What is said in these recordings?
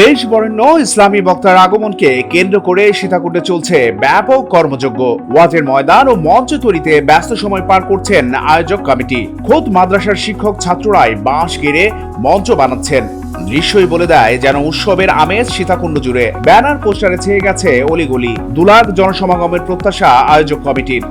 দেশ বরেণ্য ইসলামী বক্তার আগমনকে কেন্দ্র করে সীতাকুণ্ডে চলছে ব্যাপক কর্মযজ্ঞ। ওয়াজের ময়দান ও মঞ্চ তৈরিতে ব্যস্ত সময় পার করছেন আয়োজক কমিটি। খোদ মাদ্রাসার শিক্ষক ছাত্ররাই বাঁশ গেড়ে মঞ্চ বানাচ্ছেন। দৃশ্যই বলে দেয় যেন উৎসবের আমেজ সীতাকুণ্ড জুড়ে। ব্যানার পোস্টারে ছেয়ে গেছে অলিগলি। 2 লাখ জনসমাগমের প্রত্যাশা আয়োজক কমিটির।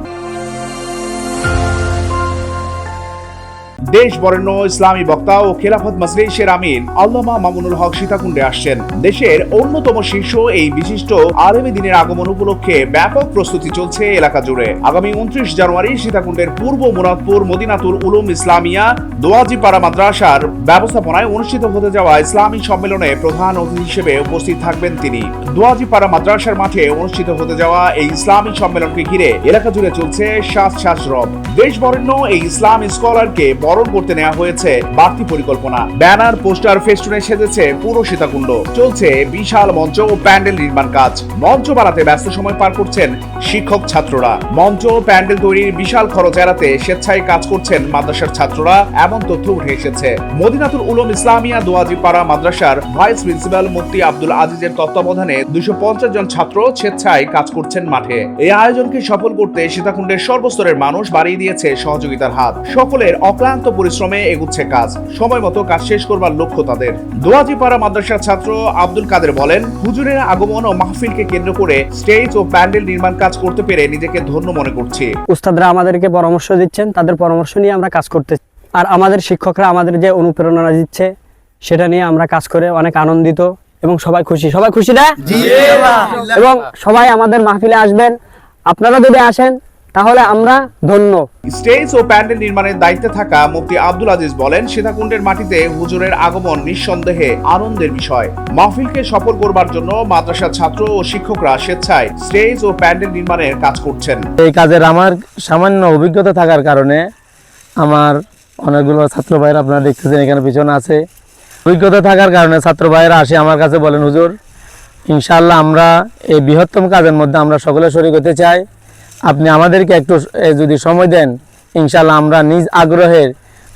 দেশ বরেণ্য ইসলামী বক্তা ও খেলাফত মজলিসের আমির আল্লামা মামুনুল হক সীতাকুণ্ডে আসছেন। দেশের অন্যতম শীর্ষ এই বিশিষ্ট আলেমে দ্বীনের আগমন উপলক্ষে ব্যাপক প্রস্তুতি চলছে এলাকা জুড়ে। আগামী 29 জানুয়ারি সীতাকুণ্ডের পূর্ব মুরাদপুর মদিনাতুল উলুম ইসলামিয়া দোয়াজিপাড়া মাদ্রাসার ব্যবস্থাপনায় অনুষ্ঠিত হতে যাওয়া ইসলামী সম্মেলনে প্রধান অতিথি হিসেবে উপস্থিত থাকবেন তিনি। দোয়াজিপাড়া মাদ্রাসার মাঠে অনুষ্ঠিত হতে যাওয়া এই ইসলামী সম্মেলনকে ঘিরে এলাকা জুড়ে চলছে শ্বাস রব। দেশ বরেণ্য এই ইসলাম স্কলারকে বরণ করতে নেওয়া হয়েছে বাড়তি পরিকল্পনা। ব্যানার পোস্টার ফেস্টুনে সেজেছে পুরো সীতাকুণ্ড। চলছে বিশাল মঞ্চ ও প্যান্ডেল নির্মাণ কাজ। মঞ্চ বানাতে ব্যস্ত সময় পার করছেন শিক্ষক ছাত্ররা। মঞ্চ ও প্যান্ডেল তৈরির বিশাল খরচ এড়াতে স্বেচ্ছায় কাজ করছেন মাদ্রাসার ছাত্ররা, এমন তথ্য উঠে এসেছে। মদিনাতুল উলুম ইসলামিয়া দোয়াজিপাড়া মাদ্রাসার ভাইস প্রিন্সিপাল মুফতি আব্দুল আজিজের তত্ত্বাবধানে 250 জন ছাত্র স্বেচ্ছায় কাজ করছেন মাঠে। এই আয়োজনকে সফল করতে সীতাকুণ্ডের সর্বস্তরের মানুষ বাড়িয়ে দিয়েছে সহযোগিতার হাত। সকলের অক্লান্ত পরিশ্রমে এগুচ্ছে কাজ। সময় মতো কাজ শেষ করবার লক্ষ্য তাদের। দোয়াজিপাড়া মাদ্রাসার ছাত্র আব্দুল কাদের বলেন, হুজুরের আগমন ও মাহফিলকে কেন্দ্র করে স্টেজ ও প্যান্ডেল নির্মাণ কাজ করতে পেরে নিজেকে ধন্য মনে করছি। উস্তাদরা আমাদেরকে পরামর্শ দিচ্ছেন, তাদের পরামর্শ নিয়ে আমরা কাজ করতেছি। আর আমাদের শিক্ষকরা আমাদের যে অনুপ্রেরণা দিচ্ছে সেটা নিয়ে আমরা কাজ করে অনেক আনন্দিত এবং সবাই খুশি। সবাই খুশি না? এবং সবাই আমাদের মাহফিলে আসবেন। আপনারা যদি আসেন তাহলে আমরা ধন্য। স্টেজ ও প্যান্ডেল নির্মাণের দায়িত্বে থাকা মুফতি আব্দুল আজিজ বলেন, সীতাকুণ্ডের মাটিতে হুজুরের আগমন নিঃসন্দেহে আনন্দের বিষয়। মাহফিলকে সফল করবার জন্য মাদ্রাসার ছাত্র ও শিক্ষকরা স্বেচ্ছায় স্টেজ ও প্যান্ডেল নির্মাণের কাজ করছেন। এই কাজের আমার সামান্য অভিজ্ঞতা থাকার কারণে আমার অনেকগুলো ছাত্র ভাইয়েরা আপনারা দেখতেছেন এখানে পিছনে আছে। অভিজ্ঞতা থাকার কারণে ছাত্র ভাইয়েরা আসে আমার কাছে বলেন, হুজুর ইনশাআল্লাহ আমরা এই বৃহত্তম কাজের মধ্যে আমরা সকলে শরীক হতে চাই। আপনি আমাদেরকে একটু যদি সময় দেন, ইনশাআল্লাহ আমরা নিজ আগ্রহের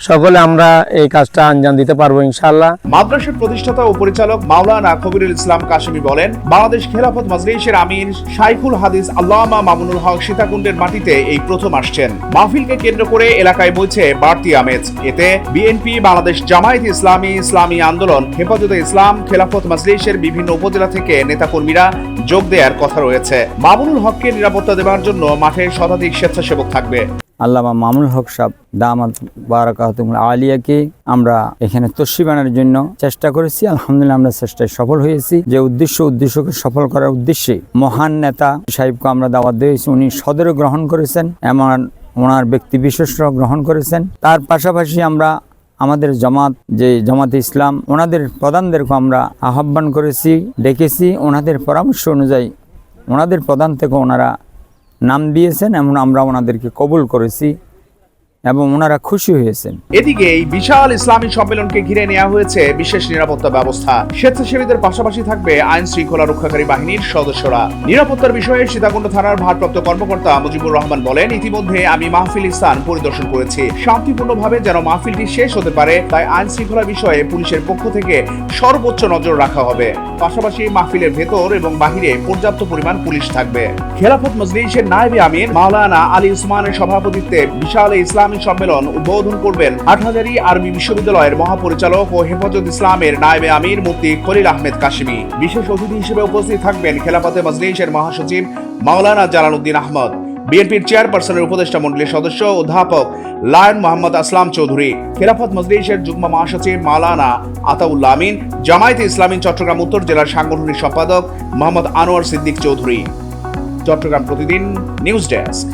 সকলে আমরা এই কাজটা আঞ্জাম দিতে পারবো ইনশাআল্লাহ। মাদ্রাসার প্রতিষ্ঠাতা ও পরিচালক মাওলানা কবিরুল ইসলাম কাশিমি বলেন, বাংলাদেশ খেলাফত মজলিসের আমির শাইখুল হাদিস আল্লামা মামুনুল হক সীতাকুণ্ডের মাটিতে এই প্রথম আসছেন। মাহফিলকে কেন্দ্র করে এলাকায় বইছে বাড়তি আমেজ। এতে বিএনপি, বাংলাদেশ জামায়াত ইসলামী, ইসলামী আন্দোলন, হেফাজতে ইসলাম, খেলাফত মজলিসের বিভিন্ন উপজেলা থেকে নেতাকর্মীরা যোগ দেওয়ার কথা রয়েছে। মামুনুল হককে নিরাপত্তা দেওয়ার জন্য মাঠে শতাধিক স্বেচ্ছাসেবক থাকবে। আল্লামা মামুনুল হক সাহেব দামাত বারাকাতুহুল আলিয়াকে আমরা এখানে তশরিফানের জন্য চেষ্টা করেছি। আলহামদুলিল্লাহ আমরা চেষ্টায় সফল হয়েছি। যে উদ্দেশ্যকে সফল করার উদ্দেশ্যে মহান নেতা সাহেবকে আমরা দাওয়াত দিয়েছি, উনি সদরে গ্রহণ করেছেন, এমন ওনার ব্যক্তি বিশেষরা গ্রহণ করেছেন। তার পাশাপাশি আমরা আমাদের জামাতে ইসলাম ওনাদের প্রধানদেরকে আমরা আহ্বান করেছি, ডেকেছি। ওনাদের পরামর্শ অনুযায়ী ওনাদের প্রধান থেকে ওনারা নাম দিয়েছেন, এমন আমরা ওনাদেরকে কবুল করেছি এবং ওনারা খুশি হয়েছেন। এদিকে এই বিশাল ইসলামী সম্মেলনকে ঘিরে নেওয়া হয়েছে বিশেষ নিরাপত্তা ব্যবস্থা। স্বেচ্ছাসেবীদের পাশাপাশি থাকবে আইন শৃঙ্খলা রক্ষাকারী বাহিনীর সদস্যরা। নিরাপত্তার বিষয়ে সীতাকুণ্ড থানার ভারপ্রাপ্ত কর্মকর্তা মুজিবুর রহমান বলেন, ইতিমধ্যে আমি মাহফিল স্থান পরিদর্শন করেছি। শান্তিপূর্ণভাবে যেন মাহফিলটি শেষ হতে পারে তাই আইন শৃঙ্খলা বিষয়ে পুলিশের পক্ষ থেকে সর্বোচ্চ নজর রাখা হবে। পাশাপাশি মাহফিলের ভেতর এবং বাহিরে পর্যাপ্ত পরিমাণ পুলিশ থাকবে। খেলাফত মজলিসের নায়েবে আমির মাওলানা আলী উসমানের সভাপতিত্বে বিশাল ইসলাম সম্মেলন উদ্বোধন করবেন হাটহাজারী আরবি বিশ্ববিদ্যালয়ের মহাপরিচালক ও হেফাজত ইসলামের নায়েবে আমির মুফতি খলিল আহমেদ কাশিমি। বিশেষ অতিথি হিসেবে উপস্থিত থাকবেন খেলাফতে মজলিসের মহাসচিব মাওলানা জালালউদ্দিন আহমদ, বিএনপির চেয়ারপারসনের উপদেষ্টা মণ্ডলীর সদস্য অধ্যাপক লায়ন মোহাম্মদ আসলাম চৌধুরী, খেলাফত মজলিসের যুগ্ম মহাসচিব মাওলানা আতাউল্লাহ আমিন, জামায়াতে ইসলামী চট্টগ্রাম উত্তর জেলার সাংগঠনিক সম্পাদক মোহাম্মদ আনোয়ার সিদ্দিক চৌধুরী। চট্টগ্রাম প্রতিদিন নিউজ ডেস্ক।